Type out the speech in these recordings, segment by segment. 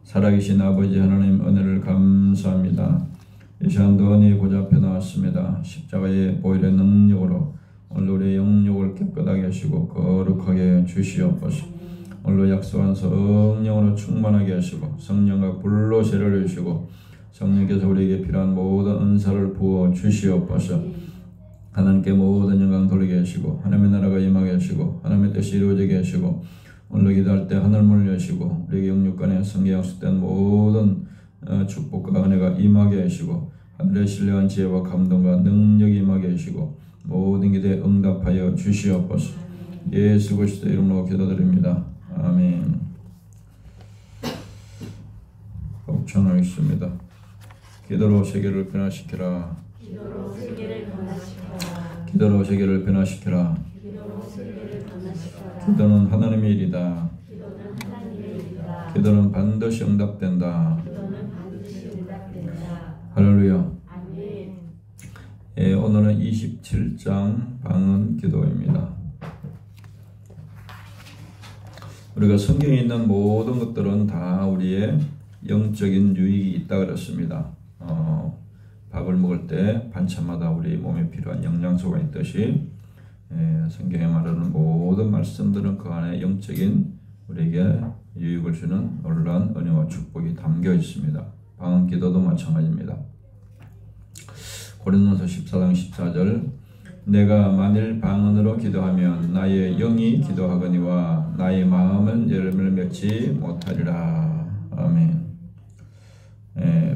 살아계신 아버지 하나님 은혜를 감사합니다. 이 시간도 은혜의 보좌 앞에 나왔습니다. 십자가의 보혈의 능력으로 오늘 우리의 영역을 깨끗하게 하시고 거룩하게 주시옵소서. 오늘로 약속한 성령으로 충만하게 하시고 성령과 불로 세례를 주시고 성령께서 우리에게 필요한 모든 은사를 부어 주시옵소서. 하나님께 모든 영광 돌리게 하시고 하나님의 나라가 임하게 하시고 하나님의 뜻이 이루어지게 하시고 오늘 기도할 때 하늘문을 여시고 우리에게 영육간에 성경 약속된 모든 축복과 은혜가 임하게 하시고 하늘의 신령한 지혜와 감동과 능력이 임하게 하시고 모든 기도에 응답하여 주시옵소서. 예수 그리스도 이름으로 기도드립니다. 아멘. 옥천하겠습니다. 기도로 세계를 변화시키라. 기도로 세계를 변화시켜라. 기도로 세계를 변화시키라. 기도로 세계를 변화시켜라. 기도는 하나님의 일이다. 기도는 하나님의 일이다. 기도는 반드시 응답된다. 기도는 반드시 응답된다. 할렐루야. 아멘. 예, 오늘은 27장 방언 기도입니다. 우리가 성경에 있는 모든 것들은 다 우리의 영적인 유익이 있다 그랬습니다. 밥을 먹을 때 반찬마다 우리 몸에 필요한 영양소가 있듯이 성경에 말하는 모든 말씀들은 그 안에 영적인 우리에게 유익을 주는 놀라운 은혜와 축복이 담겨 있습니다. 방언 기도도 마찬가지입니다. 고린도서 14장 14절 내가 만일 방언으로 기도하면 나의 영이 기도하거니와 나의 마음은 열매를 맺지 못하리라. 아멘.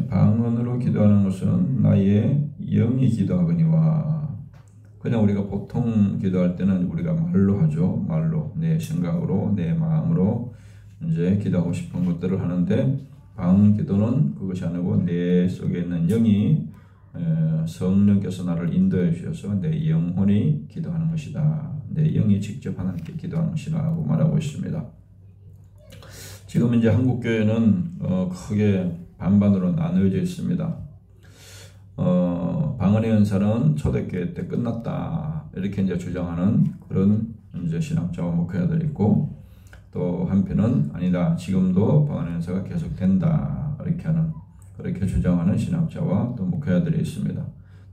방언으로 기도하는 것은 나의 영이 기도하거니와 그냥 우리가 보통 기도할 때는 우리가 말로 하죠. 말로 내 생각으로 내 마음으로 이제 기도하고 싶은 것들을 하는데 방언 기도는 그것이 아니고 내 속에 있는 영이 성령께서 나를 인도해 주셔서 내 영혼이 기도하는 것이다. 내 영이 직접 하나님께 기도하는 것이라고 말하고 있습니다. 지금 이제 한국 교회는 크게 반반으로 나누어져 있습니다. 방언의 은사는 초대교회 때 끝났다 이렇게 이제 주장하는 그런 이제 신학자와 목회자들이 있고 또 한편은 아니다 지금도 방언의 은사가 계속된다 이렇게 하는 그렇게 주장하는 신학자와 또 목회자들이 있습니다.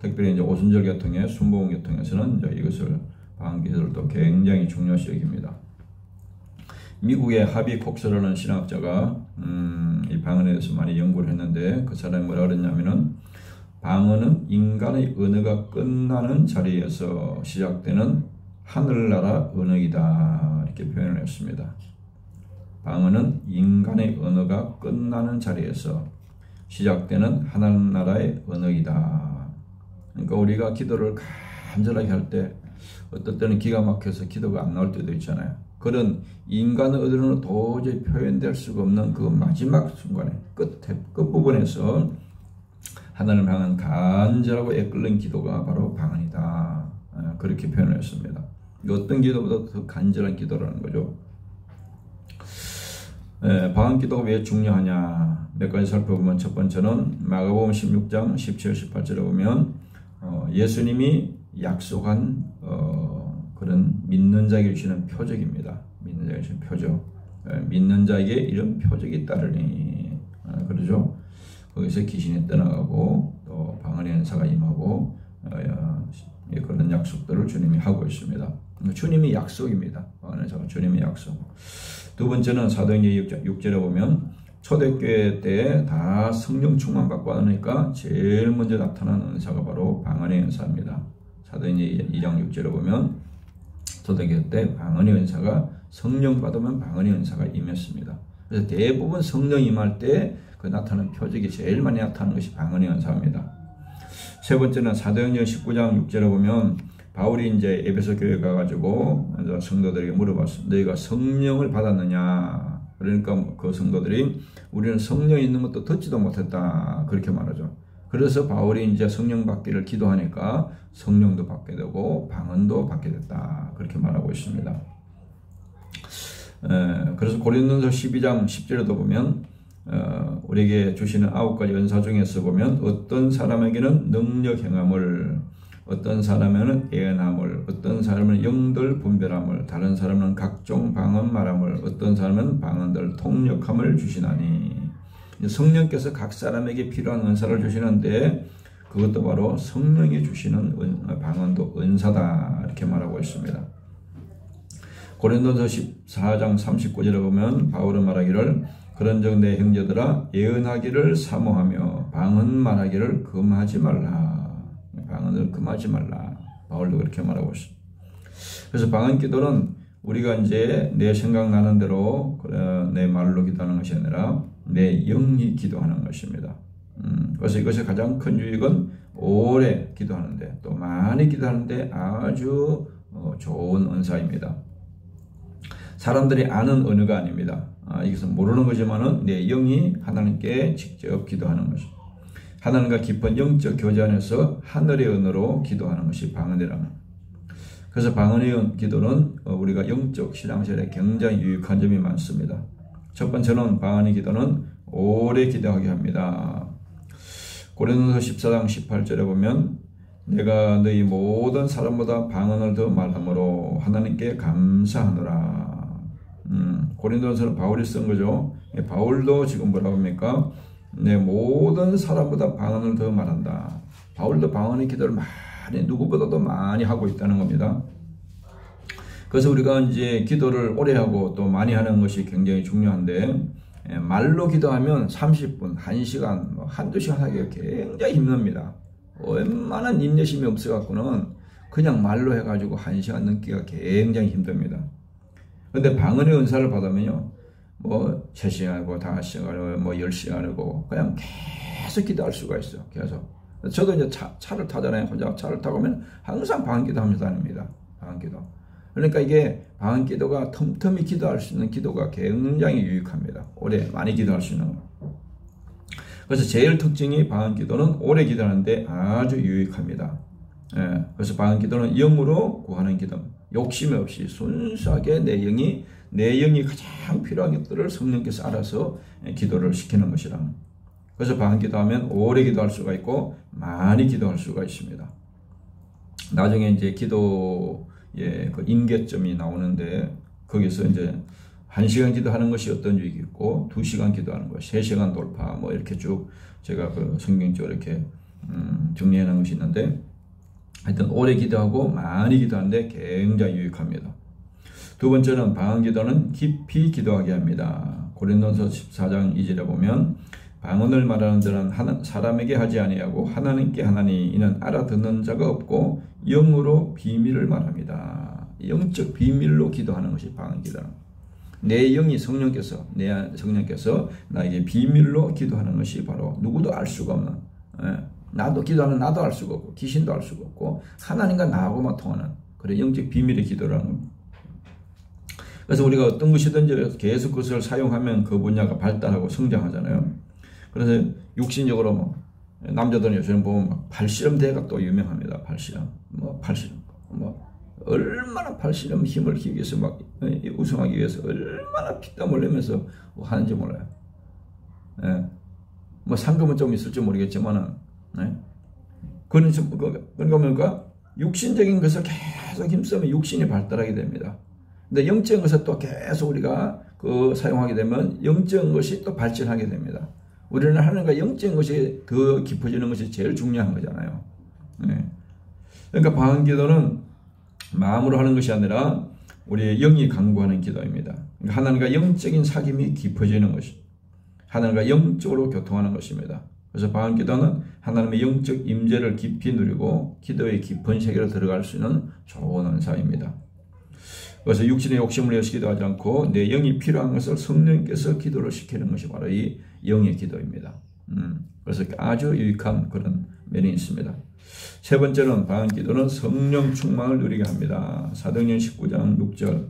특별히 이제 오순절 계통의 순복음 계통에서는 이제 이것을 방언 기도를 또 굉장히 중요시 여깁니다. 미국의 하비 콕스라는 신학자가 이 방언에 대해서 많이 연구를 했는데 그 사람이 뭐라 그랬냐면은 방언은 인간의 언어가 끝나는 자리에서 시작되는 하늘나라 언어이다 이렇게 표현을 했습니다. 방언은 인간의 언어가 끝나는 자리에서 시작되는 하늘나라의 언어이다. 그러니까 우리가 기도를 간절하게 할 때 어떨 때는 기가 막혀서 기도가 안 나올 때도 있잖아요. 그런 인간의 언어로는 도저히 표현될 수가 없는 그 마지막 순간에 끝부분에서 하나님을 향한 간절하고 애끓는 기도가 바로 방언이다. 그렇게 표현을 했습니다. 어떤 기도보다 더 간절한 기도라는 거죠. 방언 기도가 왜 중요하냐 몇 가지 살펴보면 첫 번째는 마가복음 16장 17, 18절에 보면 예수님이 약속한 그런 믿는 자에게 주시는 표적입니다. 믿는 자에게 주시는 표적. 믿는 자에게 이런 표적이 따르니 그러죠. 거기서 귀신이 떠나가고 또 방언의 은사가 임하고 그런 약속들을 주님이 하고 있습니다. 주님의 약속입니다. 방언의 은사가 주님의 약속. 두 번째는 사도행전 6절에 보면 초대교회 때 다 성령 충만 받고 하니까 제일 먼저 나타난 은사가 바로 방언의 은사입니다. 사도행전 2장 6절에 보면 초대교회 때 방언의 은사가 성령 받으면 방언의 은사가 임했습니다. 그래서 대부분 성령 임할 때 그 나타나는 표적이 제일 많이 나타나는 것이 방언의 은사입니다. 세 번째는 사도행전 19장 6절에 보면 바울이 이제 에베소 교회 가가지고 성도들에게 물어봤습니다. 너희가 성령을 받았느냐? 그러니까 그 성도들이 우리는 성령이 있는 것도 듣지도 못했다 그렇게 말하죠. 그래서 바울이 이제 성령 받기를 기도하니까 성령도 받게 되고 방언도 받게 됐다 그렇게 말하고 있습니다. 그래서 고린도서 12장 10절에도 보면 우리에게 주시는 9가지 은사 중에서 보면 어떤 사람에게는 능력 행함을, 어떤 사람에는 예언함을, 어떤 사람은 영들 분별함을, 다른 사람은 각종 방언 말함을, 어떤 사람은 방언들 통역함을 주시나니 성령께서 각 사람에게 필요한 은사를 주시는데 그것도 바로 성령이 주시는 방언도 은사다 이렇게 말하고 있습니다. 고린도서 14장 39절에 보면 바울은 말하기를 그런즉 내 형제들아 예언하기를 사모하며 방언 말하기를 금하지 말라. 방언을 금하지 말라. 바울도 그렇게 말하고 있습니다. 그래서 방언 기도는 우리가 이제 내 생각나는 대로 내 말로 기도하는 것이 아니라 내 영이 기도하는 것입니다. 그래서 이것의 가장 큰 유익은 오래 기도하는데 또 많이 기도하는데 아주 좋은 은사입니다. 사람들이 아는 언어가 아닙니다. 이것은 모르는 거지만은 내 영이 하나님께 직접 기도하는 것입니다. 하나님과 깊은 영적 교제 안에서 하늘의 언어로 기도하는 것이 방언이라는. 그래서 방언의 기도는 우리가 영적 신앙생활에 굉장히 유익한 점이 많습니다. 첫 번째는 방언의 기도는 오래 기도하게 합니다. 고린도서 14장 18절에 보면 내가 너희 모든 사람보다 방언을 더 말함으로 하나님께 감사하노라. 고린도서는 바울이 쓴 거죠. 바울도 지금 뭐라고 합니까? 내 모든 사람보다 방언을 더 말한다. 바울도 방언의 기도를 많이 누구보다도 많이 하고 있다는 겁니다. 그래서 우리가 이제 기도를 오래 하고 또 많이 하는 것이 굉장히 중요한데 말로 기도하면 30분, 1시간, 한두 시간 하기가 굉장히 힘듭니다. 웬만한 인내심이 없어갖고는 그냥 말로 해가지고 1시간 넘기가 굉장히 힘듭니다. 근데 방언의 은사를 받으면요, 3시간이고 5시간이고 10시간이고 그냥 계속 기도할 수가 있어요. 계속. 저도 이제 차를 타잖아요. 혼자 차를 타고 오면 항상 방언 기도 하면서 다닙니다. 방언 기도. 그러니까 이게 방언 기도가 틈틈이 기도할 수 있는 기도가 굉장히 유익합니다. 오래 많이 기도할 수 있는 거. 그래서 제일 특징이 방언 기도는 오래 기도하는데 아주 유익합니다. 그래서 방언 기도는 영으로 구하는 기도. 욕심 없이 순수하게 내 영이 가장 필요한 것들을 성령께서 알아서 기도를 시키는 것이라. 그래서 방언 기도하면 오래 기도할 수가 있고 많이 기도할 수가 있습니다. 나중에 이제 기도의 그 임계점이 나오는데 거기서 이제 1시간 기도하는 것이 어떤 유익이 있고 2시간 기도하는 것, 3시간 돌파 이렇게 쭉 제가 그 성경적으로 이렇게 정리해 놓은 것이 있는데 하여튼 오래 기도하고 많이 기도하는데 굉장히 유익합니다. 두 번째는 방언 기도는 깊이 기도하게 합니다. 고린도서 14장 2절에 보면 방언을 말하는 자는 사람에게 하지 아니하고 하나님께 하나니 이는 알아듣는 자가 없고 영으로 비밀을 말합니다. 영적 비밀로 기도하는 것이 방언 기도는. 내 영이 성령께서 나에게 비밀로 기도하는 것이 바로 누구도 알 수가 없는, 나도 기도하는 나도 알 수가 없고 귀신도 알 수가 없고 하나님과 나하고만 통하는 그런 영적 비밀의 기도를 하는 겁니다. 그래서 우리가 어떤 것이든지 계속 그것을 사용하면 그 분야가 발달하고 성장하잖아요. 그래서 육신적으로 남자들은 요즘 보면 팔씨름 대회가 또 유명합니다. 팔씨름. 얼마나 팔씨름 힘을 기기 위해서 우승하기 위해서 얼마나 피땀 흘리면서 하는지 몰라요. 상금은 좀 있을지 모르겠지만은, 그러니까 뭔가 육신적인 것을 계속 힘쓰면 육신이 발달하게 됩니다. 근데 영적인 것을 또 계속 우리가 사용하게 되면 영적인 것이 또 발전하게 됩니다. 우리는 하나님과 영적인 것이 더 깊어지는 것이 제일 중요한 거잖아요. 그러니까 방언 기도는 마음으로 하는 것이 아니라 우리의 영이 강구하는 기도입니다. 그러니까 하나님과 영적인 사귐이 깊어지는 것이, 하나님과 영적으로 교통하는 것입니다. 그래서 방언 기도는 하나님의 영적 임재를 깊이 누리고 기도의 깊은 세계로 들어갈 수 있는 좋은 은사입니다. 그래서 육신의 욕심을 위해서 기도하지 않고 내 영이 필요한 것을 성령께서 기도를 시키는 것이 바로 이 영의 기도입니다. 그래서 아주 유익한 그런 면이 있습니다. 세 번째는 방언 기도는 성령 충만을 누리게 합니다. 사도행전 19장 6절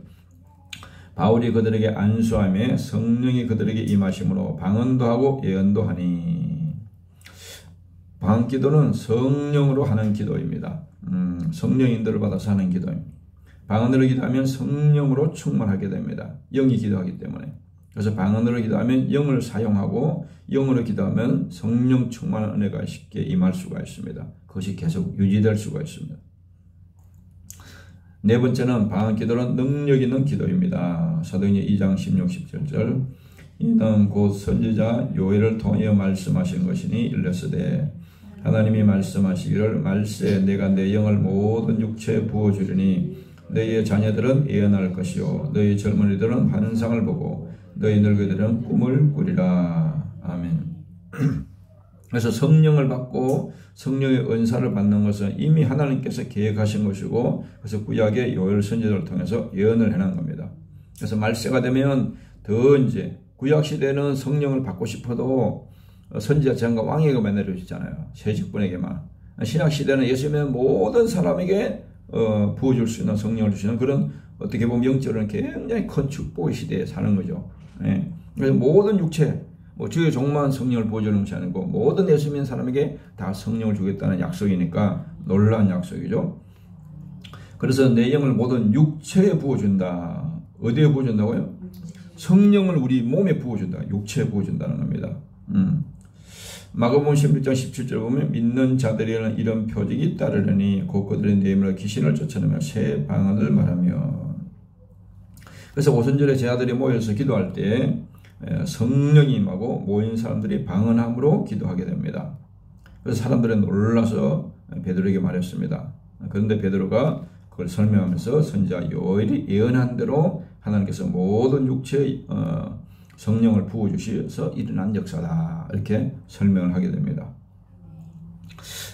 바울이 그들에게 안수하며 성령이 그들에게 임하심으로 방언도 하고 예언도 하니. 방언 기도는 성령으로 하는 기도입니다. 성령 인도를 받아서 하는 기도입니다. 방언으로 기도하면 성령으로 충만하게 됩니다. 영이 기도하기 때문에. 그래서 방언으로 기도하면 영을 사용하고 영으로 기도하면 성령 충만한 은혜가 쉽게 임할 수가 있습니다. 그것이 계속 유지될 수가 있습니다. 네 번째는 방언 기도는 능력 있는 기도입니다. 사도행전 2장 16, 17절 이는 곧 선지자 요엘을 통하여 말씀하신 것이니 일렀으되 하나님이 말씀하시기를 말세 내가 내 영을 모든 육체에 부어주리니 너희의 자녀들은 예언할 것이요 너희 젊은이들은 환상을 보고 너희 늙은이들은 꿈을 꾸리라. 아멘. 그래서 성령을 받고 성령의 은사를 받는 것은 이미 하나님께서 계획하신 것이고 그래서 구약의 요엘 선지자를 통해서 예언을 해놓은 겁니다. 그래서 말세가 되면 더 이제 구약 시대는 성령을 받고 싶어도 선지자 장과 왕에게 내려주잖아요. 세 직분에게만. 신약 시대는 예수님의 모든 사람에게 부어줄 수 있는 성령을 주시는 그런 어떻게 보면 영적으로는 굉장히 큰 축복의 시대에 사는 거죠. 예. 그래서 모든 육체 주의 종만 성령을 부어주는 것이 아니고 모든 예수 믿는 사람에게 다 성령을 주겠다는 약속이니까 놀라운 약속이죠. 그래서 내 영을 모든 육체에 부어준다. 어디에 부어준다고요? 성령을 우리 몸에 부어준다. 육체에 부어준다는 겁니다. 마가복음 16장 17절 보면 믿는 자들에게는 이런 표적이 따르려니 곧 그들의 내 이름으로 귀신을 쫓아내며 새 방언을 말하며. 그래서 오순절에 제자들이 모여서 기도할 때 성령이 임하고 모인 사람들이 방언함으로 기도하게 됩니다. 그래서 사람들은 놀라서 베드로에게 말했습니다. 그런데 베드로가 그걸 설명하면서 선지자 요엘이 예언한 대로 하나님께서 모든 육체에 성령을 부어주셔서 일어난 역사다. 이렇게 설명을 하게 됩니다.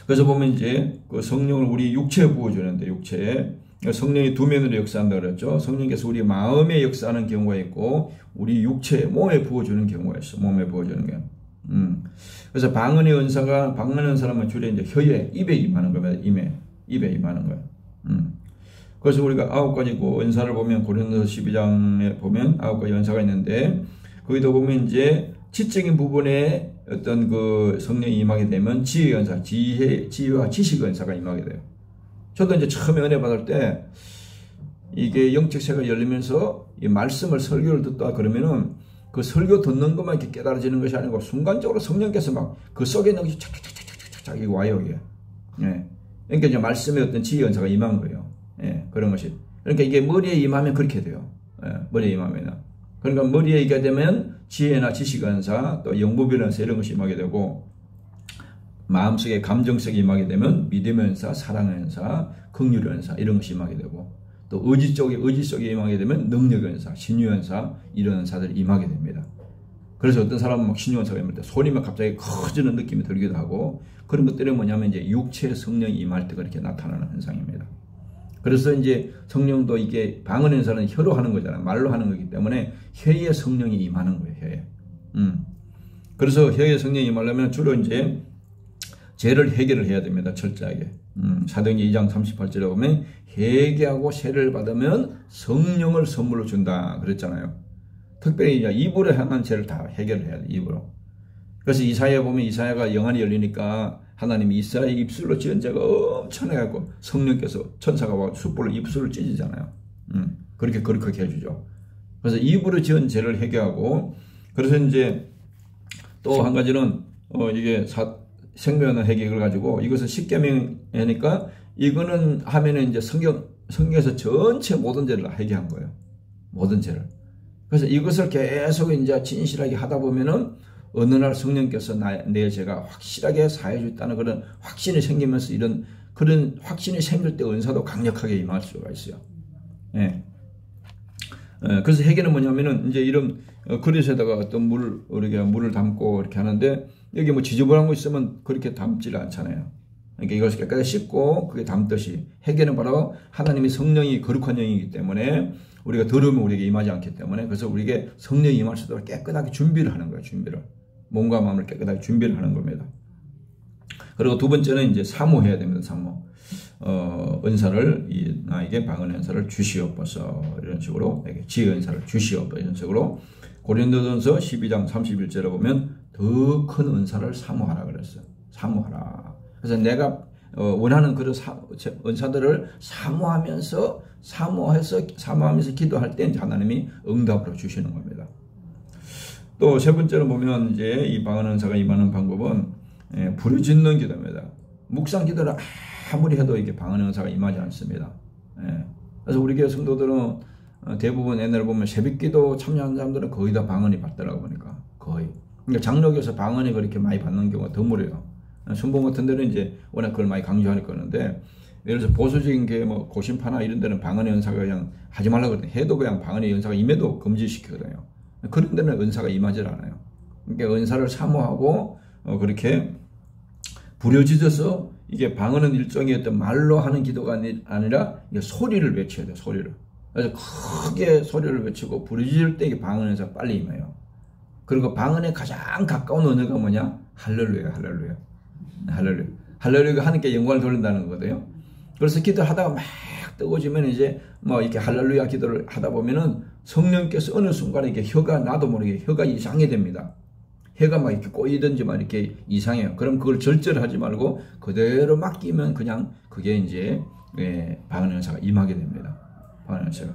그래서 보면 이제 그 성령을 우리 육체에 부어주는데 육체에 성령이 두 면으로 역사한다 그랬죠. 성령께서 우리 마음에 역사하는 경우가 있고 우리 육체 몸에 부어주는 경우가 있어. 몸에 부어주는 게. 그래서 방언의 은사가 방언의 은사라면 주로 이제 혀에 입에 임하는 겁니다. 입에 임하는 거예요. 그래서 우리가 9가지 그 은사를 보면 고린도서 12장에 보면 9가지 은사가 있는데 거기도 보면 이제 지적인 부분에 어떤 그 성령이 임하게 되면 지혜의 은사, 지혜와 지식의 은사가 임하게 돼요. 저도 이제 처음에 은혜 받을 때 이게 영적 세계가 열리면서 이 말씀을 설교를 듣다 그러면은 그 설교 듣는 것만 이렇게 깨달아지는 것이 아니고 순간적으로 성령께서 막 그 속에 있는 것이 착착착착착착 이거 와요 이게. 예. 그러니까 이제 말씀의 어떤 지혜 은사가 임한 거예요. 예. 그런 것이. 그러니까 이게 머리에 임하면 그렇게 돼요. 예. 머리에 임하면. 그러니까 머리에 있게 되면 지혜나 지식 은사 또 영부별 은사 이런 것이 임하게 되고 마음속에 감정색이 임하게 되면 믿음의 은사, 사랑의 은사, 긍휼의 은사 이런 것이 임하게 되고 또 의지 속에 임하게 되면 능력의 은사, 신유의 은사 이런 은사들이 임하게 됩니다. 그래서 어떤 사람은 막 신유의 은사가 임할 때 손이 막 갑자기 커지는 느낌이 들기도 하고 그런 것들이 뭐냐면 이제 육체의 성령이 임할 때 그렇게 나타나는 현상입니다. 그래서 이제 성령도 이게 방언의 은사는 혀로 하는 거잖아요. 말로 하는 거기 때문에 혀에 성령이 임하는 거예요. 혀에. 그래서 혀에 성령이 임하려면 주로 이제 죄를 해결을 해야 됩니다. 철저하게. 사도행전 2장 38절에 보면 회개하고 세례를 받으면 성령을 선물로 준다 그랬잖아요. 특별히 이제 입으로 향한 죄를 다 해결을 해야 돼. 입으로. 그래서 이사야에 보면 이사야가 영안이 열리니까 하나님이 이사야의 입술로 지은 죄가 엄청나갖고 성령께서 천사가 와 숯불로 입술을 찢으잖아요. 그렇게 거룩하게 해주죠. 그래서 입으로 지은 죄를 해결하고 그래서 이제 또 한 가지는 이게 생명의 해결을 가지고 이것을 십계명이니까 이거는 하면은 이제 성경에서 전체 모든 죄를 해결한 거예요. 모든 죄를. 그래서 이것을 계속 이제 진실하게 하다 보면은 어느 날 성령께서 내 죄가 확실하게 사해 줬다는 그런 확신이 생기면서 이런 그런 확신이 생길 때 은사도 강력하게 임할 수가 있어요. 예. 그래서 해결은 뭐냐면은 이제 이런 그릇에다가 어떤 물을 담고 이렇게 하는데 여기 뭐 지저분한 거 있으면 그렇게 담질 않잖아요. 그러니까 이것을 깨끗이 씻고 그게 담듯이 해결은 바로 하나님의 성령이 거룩한 영이기 때문에 우리가 더러우면 우리에게 임하지 않기 때문에 그래서 우리에게 성령이 임할 수 있도록 깨끗하게 준비를 하는 거예요. 준비를. 몸과 마음을 깨끗하게 준비를 하는 겁니다. 그리고 두 번째는 이제 사모해야 됩니다. 사모. 은사를 나에게 방언 은사를 주시옵소서 이런 식으로 지혜 은사를 주시옵소서 이런 식으로 고린도전서 12장 31절에 보면 더 큰 은사를 사모하라 그랬어요. 사모하라. 그래서 내가 원하는 그런 은사들을 사모하면서 기도할 때 하나님이 응답으로 주시는 겁니다. 또 세 번째로 보면 이제 이 방언 은사가 임하는 방법은 부르짖는 기도입니다. 묵상 기도를 아무리 해도 이게 방언 은사가 임하지 않습니다. 그래서 우리 교회 성도들은 대부분 옛날에 보면 새벽기도 참여하는 사람들은 거의 다 방언이 받더라고 보니까 거의. 그러니까 장로교에서 방언이 그렇게 많이 받는 경우가 드물어요. 순봉 같은 데는 이제 워낙 그걸 많이 강조하니까 그러는데 예를 들어서 보수적인 게 뭐 고신파나 이런 데는 방언의 은사가 그냥 하지 말라 그러거든요. 해도 그냥 방언의 은사가 임해도 금지시키거든요. 그런 데는 은사가 임하지 않아요. 그러니까 은사를 사모하고 그렇게 부려지져서 이게 방언은 일종의 어떤 말로 하는 기도가 아니라 이게 소리를 외쳐야 돼요. 소리를. 그래서 크게 소리를 외치고 부르짖을 때 이게 방언에서 빨리 임해요. 그리고 방언에 가장 가까운 언어가 뭐냐? 할렐루야, 할렐루야, 할렐루야. 할렐루야가 하나님께 영광을 돌린다는 거거든요. 그래서 기도하다가 막 뜨거워지면 이제 뭐 이렇게 할렐루야 기도를 하다 보면은 성령께서 어느 순간에 이렇게 혀가 나도 모르게 혀가 이상해 됩니다. 혀가 막 이렇게 꼬이든지 막 이렇게 이상해요. 그럼 그걸 절제하지 말고 그대로 맡기면 그냥 그게 이제 방언의 은사가 임하게 됩니다. 방언의 은사가.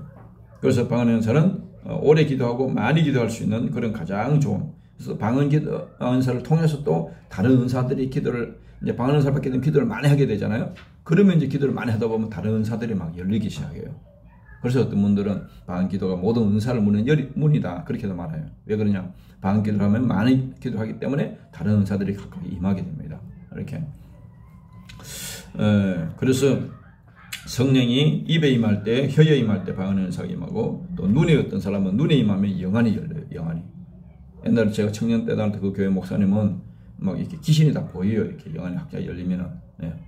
그래서 방언의 은사는 오래 기도하고 많이 기도할 수 있는 그런 가장 좋은. 그래서 방언 기도 은사를 통해서 또 다른 은사들이 기도를 이제 방언 은사를 받게 되면 기도를 많이 하게 되잖아요. 그러면 이제 기도를 많이 하다 보면 다른 은사들이 막 열리기 시작해요. 그래서 어떤 분들은 방언 기도가 모든 은사를 무는 문이다 그렇게도 말해요. 왜 그러냐? 방언 기도를 하면 많이 기도하기 때문에 다른 은사들이 가까이 임하게 됩니다. 이렇게. 그래서 성령이 입에 임할 때, 혀에 임할 때 방언의 은사가 임하고 또 눈에 어떤 사람은 눈에 임하면 영안이 열려요. 영안이. 옛날에 제가 청년 때 다닐 때 그 교회 목사님은 막 이렇게 귀신이 다 보여요. 이렇게 영안이 확 열리면은.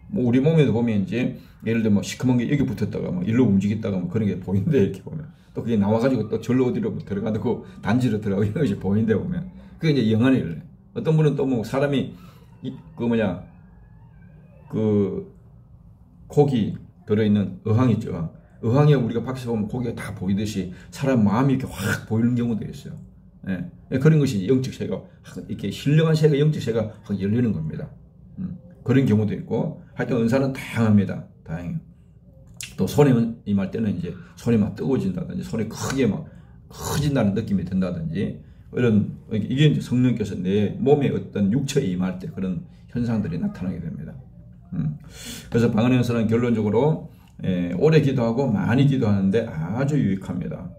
뭐 우리 몸에도 보면 이제 예를 들면 뭐 시커먼 게 여기 붙었다가 뭐 일로 움직였다가 뭐 그런 게 보이는데 이렇게 보면 또 그게 나와가지고 또 절로 어디로 들어가고 단지로 들어가고 이런 것이 보이는데 보면 그게 이제 영안이 열려요. 어떤 분은 또 뭐 사람이 그 고기 들어있는 어항 있죠. 어항에 우리가 밖에서 보면 고기가 다 보이듯이 사람 마음이 이렇게 확 보이는 경우도 있어요. 그런 것이 영적 세가 이렇게 신령한 세가 영적 세가 확 열리는 겁니다. 그런 경우도 있고 하여튼 은사는 다양합니다. 다양해요. 또 손에 임할 때는 이제 손이 막 뜨거워진다든지 손이 크게 막 커진다는 느낌이 든다든지 이런 이게 이제 성령께서 내 몸에 어떤 육체에 임할 때 그런 현상들이 나타나게 됩니다. 그래서 방언의 은사는 결론적으로 오래 기도하고 많이 기도하는데 아주 유익합니다.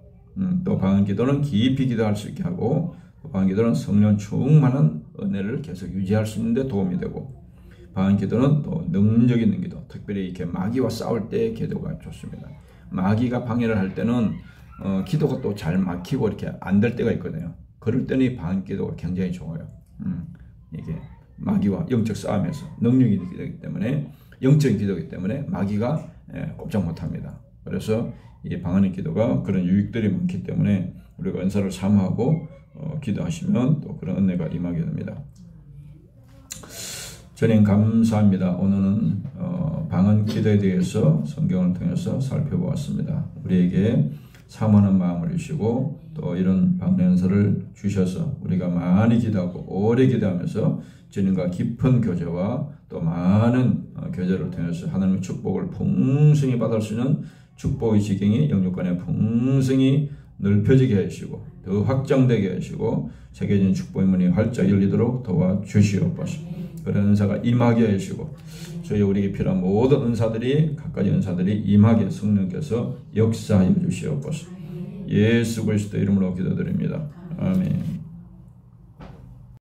또 방언 기도는 깊이 기도할 수 있게 하고 방언 기도는 성령 충만한 은혜를 계속 유지할 수 있는데 도움이 되고 방언 기도는 또 능력 있는 기도, 특별히 이렇게 마귀와 싸울 때 기도가 좋습니다. 마귀가 방해를 할 때는 기도가 또 잘 막히고 이렇게 안 될 때가 있거든요. 그럴 때는 이 방언 기도가 굉장히 좋아요. 이게 마귀와 영적 싸움에서 능력이 기도이기 때문에 영적인 기도이기 때문에 마귀가 꼼짝 못합니다. 그래서 이 방언의 기도가 그런 유익들이 많기 때문에 우리가 은사를 사모하고 기도하시면 또 그런 은혜가 임하게 됩니다. 주님 감사합니다. 오늘은 방언 기도에 대해서 성경을 통해서 살펴보았습니다. 우리에게 사모하는 마음을 주시고 또 이런 방언의 은사를 주셔서 우리가 많이 기도하고 오래 기도하면서 주님과 깊은 교제와 또 많은 교제를 통해서 하나님의 축복을 풍성히 받을 수 있는 축복의 지경이 영육간에 풍성히 넓혀지게 하시고 더 확장되게 하시고 새겨진 축복의 문이 활짝 열리도록 도와주시옵소서. 그런 은사가 임하게 하시고 저희 우리에게 필요한 모든 은사들이 각가지 은사들이 임하게 성령께서 역사하여 주시옵소서. 예수 그리스도 이름으로 기도드립니다. 아멘.